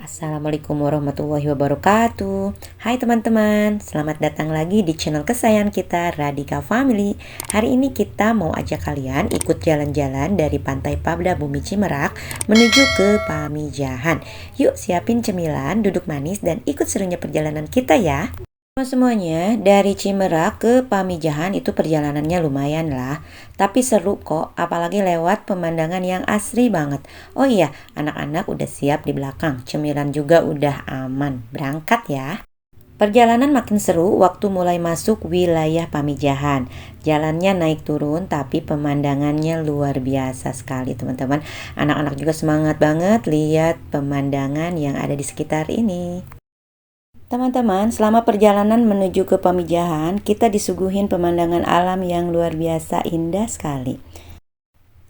Assalamualaikum warahmatullahi wabarakatuh. Hai teman-teman, selamat datang lagi di channel kesayangan kita, Radika Family. Hari ini kita mau ajak kalian ikut jalan-jalan dari Pantai Pabda Bumi Cimerak menuju ke Pamijahan. Yuk siapin cemilan, duduk manis, dan ikut serunya perjalanan kita ya. Semuanya, dari Cimerak ke Pamijahan itu perjalanannya lumayan lah, tapi seru kok, apalagi lewat pemandangan yang asri banget. Oh iya, anak-anak udah siap di belakang, cemilan juga udah aman, berangkat ya. Perjalanan makin seru waktu mulai masuk wilayah Pamijahan. Jalannya naik turun tapi pemandangannya luar biasa sekali teman-teman. Anak-anak juga semangat banget lihat pemandangan yang ada di sekitar ini. Teman-teman, selama perjalanan menuju ke Pamijahan, kita disuguhin pemandangan alam yang luar biasa indah sekali.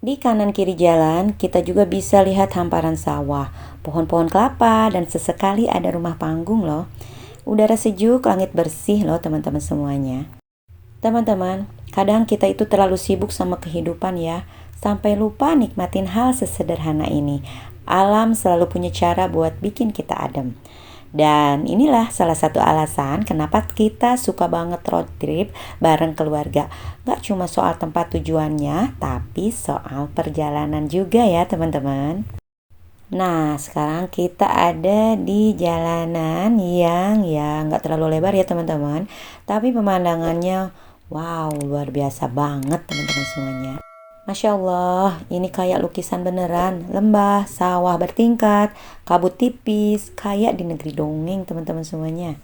Di kanan kiri jalan, kita juga bisa lihat hamparan sawah, pohon-pohon kelapa, dan sesekali ada rumah panggung loh. Udara sejuk, langit bersih loh teman-teman semuanya. Teman-teman, kadang kita itu terlalu sibuk sama kehidupan ya, sampai lupa nikmatin hal sesederhana ini. Alam selalu punya cara buat bikin kita adem. Dan inilah salah satu alasan kenapa kita suka banget road trip bareng keluarga. Gak cuma soal tempat tujuannya, tapi soal perjalanan juga ya teman-teman. Nah, sekarang kita ada di jalanan yang ya gak terlalu lebar ya teman-teman. Tapi pemandangannya wow, luar biasa banget teman-teman semuanya. Masya Allah, ini kayak lukisan beneran. Lembah, sawah bertingkat, kabut tipis, kayak di negeri dongeng teman-teman semuanya.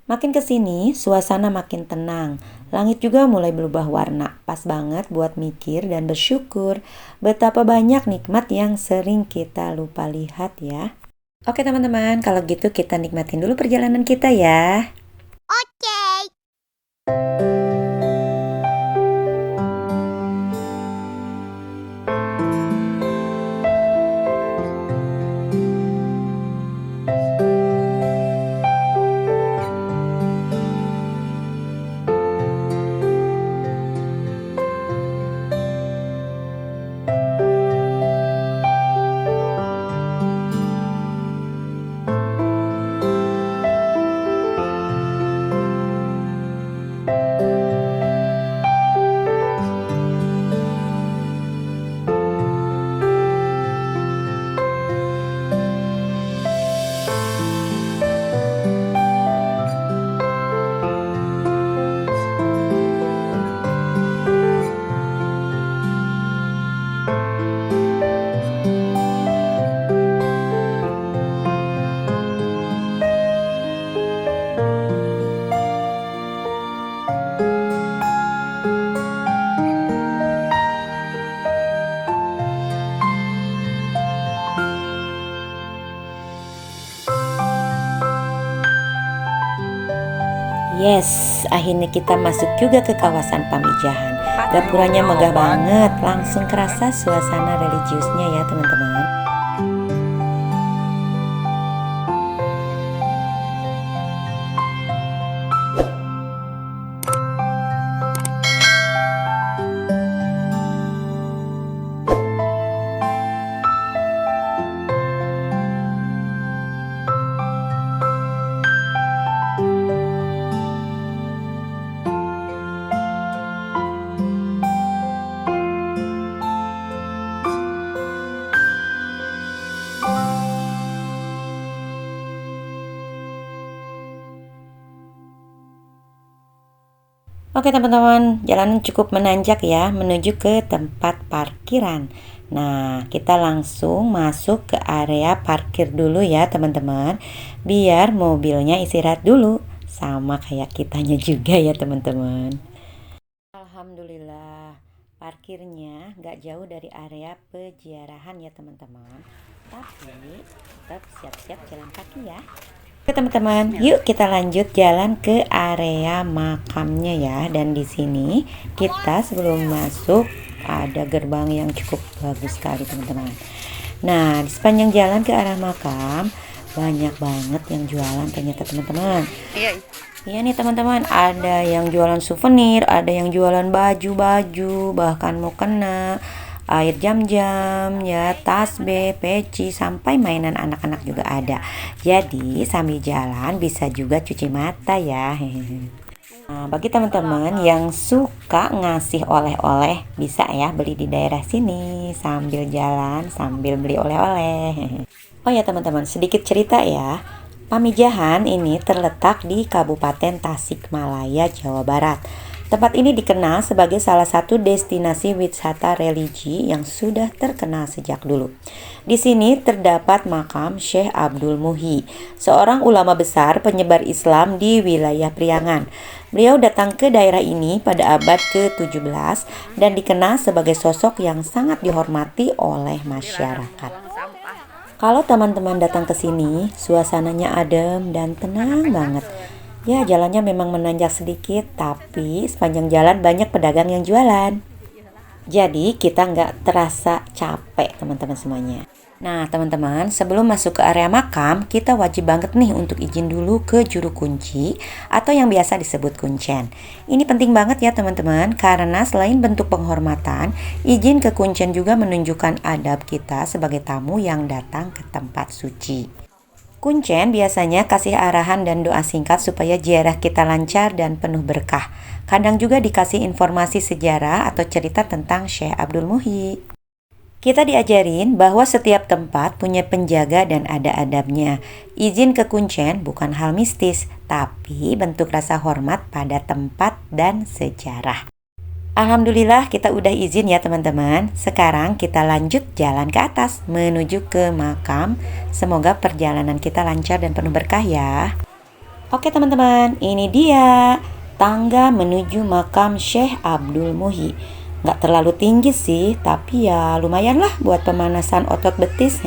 Makin kesini, suasana makin tenang. Langit juga mulai berubah warna. Pas banget buat mikir dan bersyukur betapa banyak nikmat yang sering kita lupa lihat ya. Oke teman-teman, kalau gitu kita nikmatin dulu perjalanan kita ya. Oke. Yes, akhirnya kita masuk juga ke kawasan Pamijahan. Gapuranya megah banget, langsung kerasa suasana religiusnya ya teman-teman. Oke teman-teman, jalanan cukup menanjak ya menuju ke tempat parkiran. Nah, kita langsung masuk ke area parkir dulu ya teman-teman. Biar mobilnya istirahat dulu, sama kayak kitanya juga ya teman-teman. Alhamdulillah, parkirnya gak jauh dari area peziarahan ya teman-teman. Tapi tetap siap-siap jalan kaki ya. Oke teman-teman, yuk kita lanjut jalan ke area makamnya ya. Dan di sini kita sebelum masuk ada gerbang yang cukup bagus sekali teman-teman. Nah, di sepanjang jalan ke arah makam banyak banget yang jualan ternyata teman-teman. Iya nih teman-teman, ada yang jualan souvenir, ada yang jualan baju-baju, bahkan mukena, air jam-jam, ya tasbih, peci, sampai mainan anak-anak juga ada. Jadi sambil jalan bisa juga cuci mata ya. Nah, bagi teman-teman yang suka ngasih oleh-oleh, bisa ya beli di daerah sini sambil jalan, sambil beli oleh-oleh. Oh ya teman-teman, sedikit cerita ya. Pamijahan ini terletak di Kabupaten Tasikmalaya, Jawa Barat. Tempat ini dikenal sebagai salah satu destinasi wisata religi yang sudah terkenal sejak dulu. Di sini terdapat makam Syekh Abdul Muhyi, seorang ulama besar penyebar Islam di wilayah Priangan. Beliau datang ke daerah ini pada abad ke-17 dan dikenal sebagai sosok yang sangat dihormati oleh masyarakat. Kalau teman-teman datang ke sini, suasananya adem dan tenang banget. Ya, jalannya memang menanjak sedikit, tapi sepanjang jalan banyak pedagang yang jualan. Jadi kita nggak terasa capek teman-teman semuanya. Nah teman-teman, sebelum masuk ke area makam, kita wajib banget nih untuk izin dulu ke juru kunci atau yang biasa disebut kuncen. Ini penting banget ya teman-teman, karena selain bentuk penghormatan, izin ke kuncen juga menunjukkan adab kita sebagai tamu yang datang ke tempat suci. Kuncen biasanya kasih arahan dan doa singkat supaya ziarah kita lancar dan penuh berkah. Kadang juga dikasih informasi sejarah atau cerita tentang Syekh Abdul Muhyi. Kita diajarin bahwa setiap tempat punya penjaga dan ada adabnya. Izin ke kuncen bukan hal mistis, tapi bentuk rasa hormat pada tempat dan sejarah. Alhamdulillah kita udah izin ya teman-teman. Sekarang kita lanjut jalan ke atas menuju ke makam. Semoga perjalanan kita lancar dan penuh berkah ya. Oke teman-teman, ini dia tangga menuju makam Syekh Abdul Muhyi. Nggak terlalu tinggi sih, tapi ya lumayan lah buat pemanasan otot betis.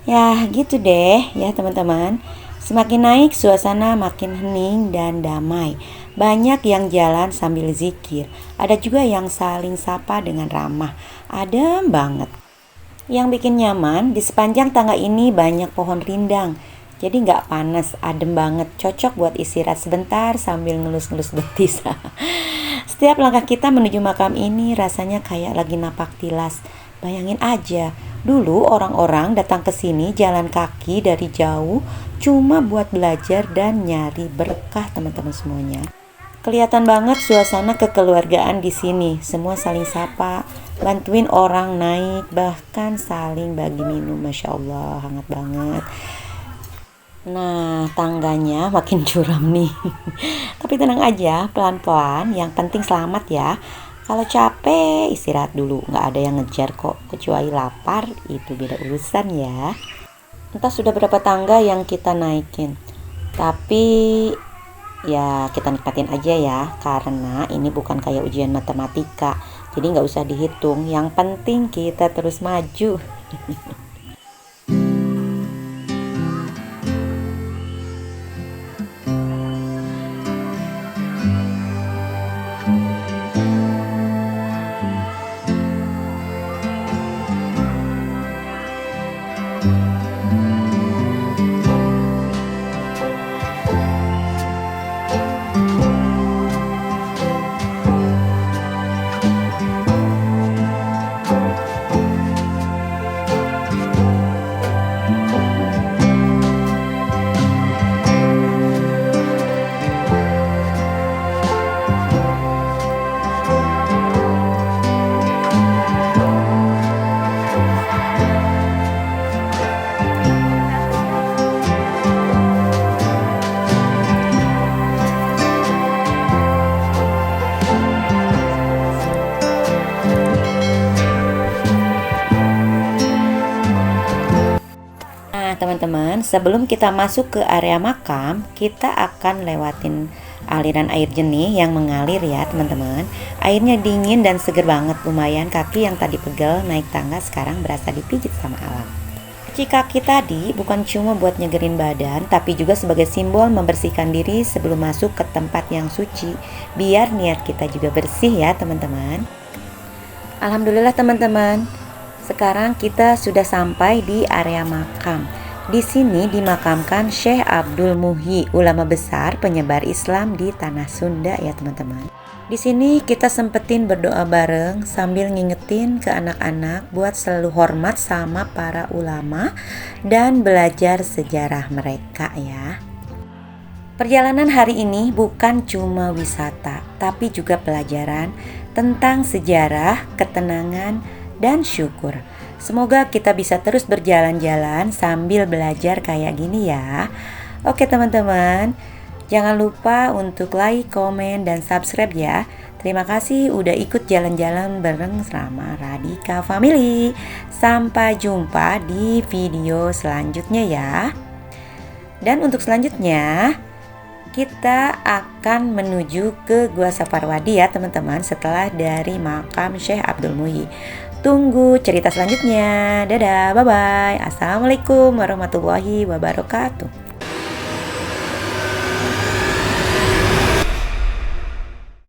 Ya gitu deh ya teman-teman. Semakin naik suasana makin hening dan damai. Banyak yang jalan sambil zikir. Ada juga yang saling sapa dengan ramah. Adem banget. Yang bikin nyaman, di sepanjang tangga ini banyak pohon rindang. Jadi nggak panas, adem banget. Cocok buat istirahat sebentar sambil ngelus-ngelus betis. Setiap langkah kita menuju makam ini rasanya kayak lagi napak tilas. Bayangin aja, dulu orang-orang datang ke sini jalan kaki dari jauh cuma buat belajar dan nyari berkah teman-teman semuanya. Kelihatan banget suasana kekeluargaan di sini. Semua saling sapa, bantuin orang naik, bahkan saling bagi minum. Masya Allah, hangat banget. Nah, tangganya makin curam nih. Tapi tenang aja, pelan-pelan. Yang penting selamat ya. Kalau capek, istirahat dulu. Nggak ada yang ngejar kok. Kecuali lapar, itu beda urusan ya. Entah sudah berapa tangga yang kita naikin. Tapi ya kita nikmatin aja ya. Karena ini bukan kayak ujian matematika. Jadi nggak usah dihitung. Yang penting kita terus maju. Teman-teman, sebelum kita masuk ke area makam, kita akan lewatin aliran air jernih yang mengalir ya teman-teman. Airnya dingin dan seger banget, lumayan kaki yang tadi pegel naik tangga sekarang berasa dipijit sama alam. Cuci kaki tadi bukan cuma buat nyegerin badan, tapi juga sebagai simbol membersihkan diri sebelum masuk ke tempat yang suci, biar niat kita juga bersih ya teman-teman. Alhamdulillah teman-teman, sekarang kita sudah sampai di area makam. Di sini dimakamkan Syekh Abdul Muhyi, ulama besar penyebar Islam di tanah Sunda ya teman-teman. Di sini kita sempetin berdoa bareng sambil ngingetin ke anak-anak buat selalu hormat sama para ulama dan belajar sejarah mereka ya. Perjalanan hari ini bukan cuma wisata, tapi juga pelajaran tentang sejarah, ketenangan, dan syukur. Semoga kita bisa terus berjalan-jalan sambil belajar kayak gini ya. Oke teman-teman, jangan lupa untuk like, komen, dan subscribe ya. Terima kasih udah ikut jalan-jalan bareng sama Radika Family. Sampai jumpa di video selanjutnya ya. Dan untuk selanjutnya, kita akan menuju ke Gua Saparwadi ya teman-teman, setelah dari makam Syekh Abdul Muhyi. Tunggu cerita selanjutnya. Dadah, bye-bye. Assalamualaikum warahmatullahi wabarakatuh.